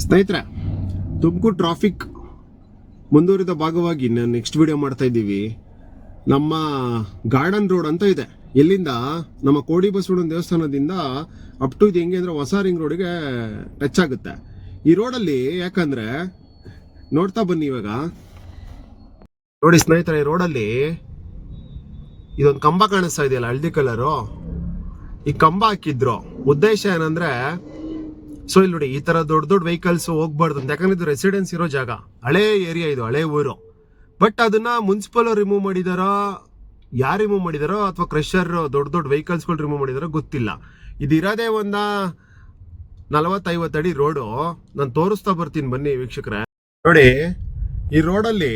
ಸ್ನೇಹಿತರೆ, ತುಮಕೂರು ಟ್ರಾಫಿಕ್ ಮುಂದುವರಿದ ಭಾಗವಾಗಿ ನೆಕ್ಸ್ಟ್ ವಿಡಿಯೋ ಮಾಡ್ತಾ ಇದ್ದೀವಿ. ನಮ್ಮ ಗಾರ್ಡನ್ ರೋಡ್ ಅಂತ ಇದೆ. ಎಲ್ಲಿಂದ ನಮ್ಮ ಕೋಡಿ ಬಸವಣ್ಣನ ದೇವಸ್ಥಾನದಿಂದ ಅಪ್ ಟು ಇದು ಹೆಂಗೆ ಅಂದರೆ ಹೊಸ ರಿಂಗ್ ರೋಡ್ಗೆ ಟಚ್ ಆಗುತ್ತೆ. ಈ ರೋಡಲ್ಲಿ ಯಾಕಂದರೆ ನೋಡ್ತಾ ಬನ್ನಿ. ಇವಾಗ ನೋಡಿ ಸ್ನೇಹಿತರೆ, ಈ ರೋಡಲ್ಲಿ ಇದೊಂದು ಕಂಬ ಕಾಣಿಸ್ತಾ ಇದೆಯಲ್ಲ, ಹಳದಿ ಕಲರು. ಈ ಕಂಬ ಹಾಕಿದ್ರು ಉದ್ದೇಶ ಏನಂದ್ರೆ, ಸೊ ಇಲ್ಲಿ ನೋಡಿ, ಈ ತರ ದೊಡ್ಡ ದೊಡ್ಡ ವೆಹಿಕಲ್ಸ್ ಹೋಗ್ಬಾರ್ದು ಅಂತ. ಯಾಕಂದ್ರೆ ಇದು ರೆಸಿಡೆನ್ಸ್ ಇರೋ ಜಾಗ, ಹಳೇ ಏರಿಯಾ, ಇದು ಹಳೇ ಊರು. ಬಟ್ ಅದನ್ನ ಮುನ್ಸಿಪಲ್ ರಿಮೂವ್ ಮಾಡಿದಾರೋ, ಯಾರು ರಿಮೂವ್ ಮಾಡಿದಾರೋ, ಅಥವಾ ಕ್ರಷರ್ ದೊಡ್ಡ ದೊಡ್ಡ ವೆಹಿಕಲ್ಸ್ಗಳು ರಿಮೂವ್ ಮಾಡಿದಾರೋ ಗೊತ್ತಿಲ್ಲ. ಇದಿರೋದೇ ಒಂದ 40-50 ಅಡಿ ರೋಡು. ನಾನು ತೋರಿಸ್ತಾ ಬರ್ತೀನಿ ಬನ್ನಿ ವೀಕ್ಷಕರೇ. ನೋಡಿ, ಈ ರೋಡಲ್ಲಿ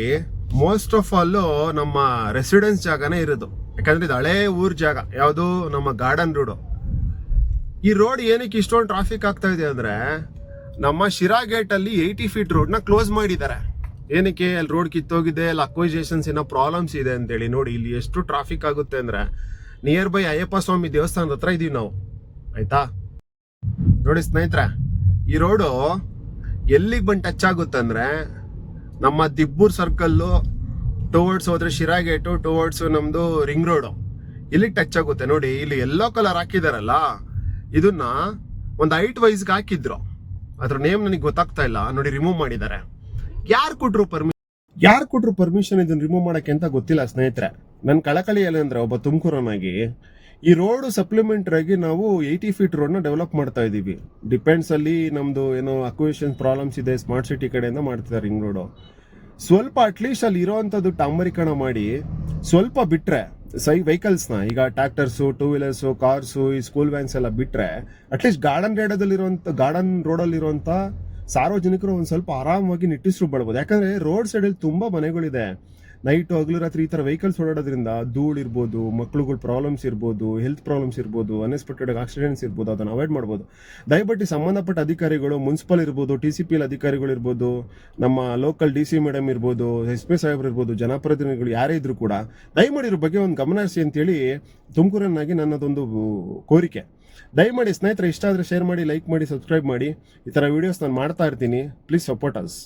ಮೋಸ್ಟ್ ಆಫ್ ಆಲ್ ನಮ್ಮ ರೆಸಿಡೆನ್ಸ್ ಜಾಗನೇ ಇರೋದು. ಯಾಕಂದ್ರೆ ಇದು ಹಳೇ ಊರ್ ಜಾಗ. ಯಾವುದು? ನಮ್ಮ ಗಾರ್ಡನ್ ರೋಡು. ಈ ರೋಡ್ ಏನಕ್ಕೆ ಇಷ್ಟೊಂದು ಟ್ರಾಫಿಕ್ ಆಗ್ತಾ ಇದೆ ಅಂದ್ರೆ, ನಮ್ಮ ಶಿರಾ ಗೇಟ್ ಅಲ್ಲಿ 80 ಫೀಟ್ ರೋಡ್ ನ ಕ್ಲೋಸ್ ಮಾಡಿದ್ದಾರೆ. ಏನಕ್ಕೆ? ಅಲ್ಲಿ ರೋಡ್ ಕಿತ್ತೋಗಿದೆ, ಅಲ್ಲಿ ಅಕ್ವೈಸೇಷನ್ಸ್ ಏನೋ ಪ್ರಾಬ್ಲಮ್ಸ್ ಇದೆ ಅಂತೇಳಿ. ನೋಡಿ ಇಲ್ಲಿ ಎಷ್ಟು ಟ್ರಾಫಿಕ್ ಆಗುತ್ತೆ ಅಂದ್ರೆ, ನಿಯರ್ ಬೈ ಅಯ್ಯಪ್ಪ ಸ್ವಾಮಿ ದೇವಸ್ಥಾನದ ಹತ್ರ ಇದೀವಿ ನಾವು, ಆಯ್ತಾ? ನೋಡಿ ಸ್ನೇಹಿತರೆ, ಈ ರೋಡು ಎಲ್ಲಿಗೆ ಬಂದು ಟಚ್ ಆಗುತ್ತೆ ಅಂದ್ರೆ, ನಮ್ಮ ದಿಬ್ಬೂರ್ ಸರ್ಕಲ್ಲು ಟುವರ್ಡ್ಸ್ ಹೋದ್ರೆ ಶಿರಾ ಗೇಟು, ಟುವರ್ಡ್ಸ್ ನಮ್ದು ರಿಂಗ್ ರೋಡು, ಇಲ್ಲಿಗೆ ಟಚ್ ಆಗುತ್ತೆ. ನೋಡಿ ಇಲ್ಲಿ ಯೆಲ್ಲೋ ಕಲರ್ ಹಾಕಿದಾರಲ್ಲ, ಇದನ್ನ ಒಂದು ಹೈಟ್ ವೈಸ್ಗೆ ಹಾಕಿದ್ರು. ಅದ್ರ ನೇಮ್ ನನಗೆ ಗೊತ್ತಾಗ್ತಾ ಇಲ್ಲ. ನೋಡಿ, ರಿಮೂವ್ ಮಾಡಿದ್ದಾರೆ. ಯಾರು ಕೊಟ್ರು ಪರ್ಮಿಷನ್ ಇದನ್ನ ರಿಮೂವ್ ಮಾಡಕ್ಕೆ ಅಂತ ಗೊತ್ತಿಲ್ಲ ಸ್ನೇಹಿತರೆ. ನನ್ನ ಕಳಕಳಿ ಎಲ್ಲ ಅಂದ್ರೆ, ಒಬ್ಬ ತುಮಕೂರನಾಗಿ ಈ ರೋಡ್ ಸಪ್ಲಿಮೆಂಟರಿ ಆಗಿ ನಾವು 80 ಫೀಟ್ ರೋಡ್ ನ ಡೆವಲಪ್ ಮಾಡ್ತಾ ಇದೀವಿ. ಡಿಪೆಂಡ್ಸ್ ಅಲ್ಲಿ ನಮ್ದು ಏನೋ ಅಕ್ವಿಷನ್ ಪ್ರಾಬ್ಲಮ್ಸ್ ಇದೆ, ಸ್ಮಾರ್ಟ್ ಸಿಟಿ ಕಡೆಯಿಂದ ಮಾಡ್ತಿದ್ದಾರೆ ರಿಂಗ್ ರೋಡ್. ಸ್ವಲ್ಪ ಅಟ್ಲೀಸ್ಟ್ ಅಲ್ಲಿ ಇರೋವಂಥದ್ದು ಡಾಂಬರೀಕರಣ ಮಾಡಿ ಸ್ವಲ್ಪ ಬಿಟ್ರೆ ವೆಹಿಕಲ್ಸ್ನ, ಈಗ ಟ್ರ್ಯಾಕ್ಟರ್ಸು, ಟೂ ವೀಲರ್ಸು, ಕಾರ್ಸು, ಈ ಸ್ಕೂಲ್ ವ್ಯಾನ್ಸ್ ಎಲ್ಲ ಬಿಟ್ರೆ, ಅಟ್ಲೀಸ್ಟ್ ಗಾರ್ಡನ್ ರೋಡಲ್ಲಿರುವಂಥ ಸಾರ್ವಜನಿಕರು ಒಂದು ಸ್ವಲ್ಪ ಆರಾಮಾಗಿ ನಿಟ್ಟಿಸ್ರು ಬಳಬೋದು. ಯಾಕಂದ್ರೆ ರೋಡ್ ಸೈಡಲ್ಲಿ ತುಂಬಾ ಮನೆಗಳಿದೆ. ನೈಟು ಹಗಲು ರಾತ್ರಿ ಈ ಥರ ವೆಹಿಕಲ್ಸ್ ಓಡಾಡೋದ್ರಿಂದ ಧೂಳು ಇರ್ಬೋದು, ಮಕ್ಳುಗಳ ಪ್ರಾಬ್ಲಮ್ಸ್ ಇರ್ಬೋದು, ಹೆಲ್ತ್ ಪ್ರಾಬ್ಲಮ್ಸ್ ಇರ್ಬೋದು, ಅನ್ಎಕ್ಸ್ಪೆಕ್ಟೆಡ್ ಆಕ್ಸಿಡೆಂಟ್ಸ್ ಇರ್ಬೋದು. ಅದನ್ನು ಅವಾಯ್ಡ್ ಮಾಡ್ಬೋದು. ದಯವಿಟ್ಟು ಸಂಬಂಧಪಟ್ಟ ಅಧಿಕಾರಿಗಳು, ಮುನ್ಸಿಪಲ್ ಇರ್ಬೋದು, TCPL ಅಧಿಕಾರಿಗಳು ಇರ್ಬೋದು, ನಮ್ಮ ಲೋಕಲ್ DC ಮೇಡಮ್ ಇರ್ಬೋದು, SP ಸಾಹೇಬ್ರು ಇರ್ಬೋದು, ಜನಪ್ರತಿನಿಧಿಗಳು ಯಾರೇ ಇದ್ರು ಕೂಡ ದಯಮಾಡಿ ಇದ್ರ ಬಗ್ಗೆ ಒಂದು ಗಮನ ಹರಿಸಿ ಅಂತೇಳಿ ತುಮಕೂರನ್ನಾಗಿ ನನ್ನದೊಂದು ಕೋರಿಕೆ. ದಯಮಾಡಿ ಸ್ನೇಹಿತರೆ, ಇಷ್ಟ ಆದರೆ ಶೇರ್ ಮಾಡಿ, ಲೈಕ್ ಮಾಡಿ, ಸಬ್ಸ್ಕ್ರೈಬ್ ಮಾಡಿ. ಈ ಥರ ವಿಡಿಯೋಸ್ ನಾನು ಮಾಡ್ತಾ ಇರ್ತೀನಿ. Please support us.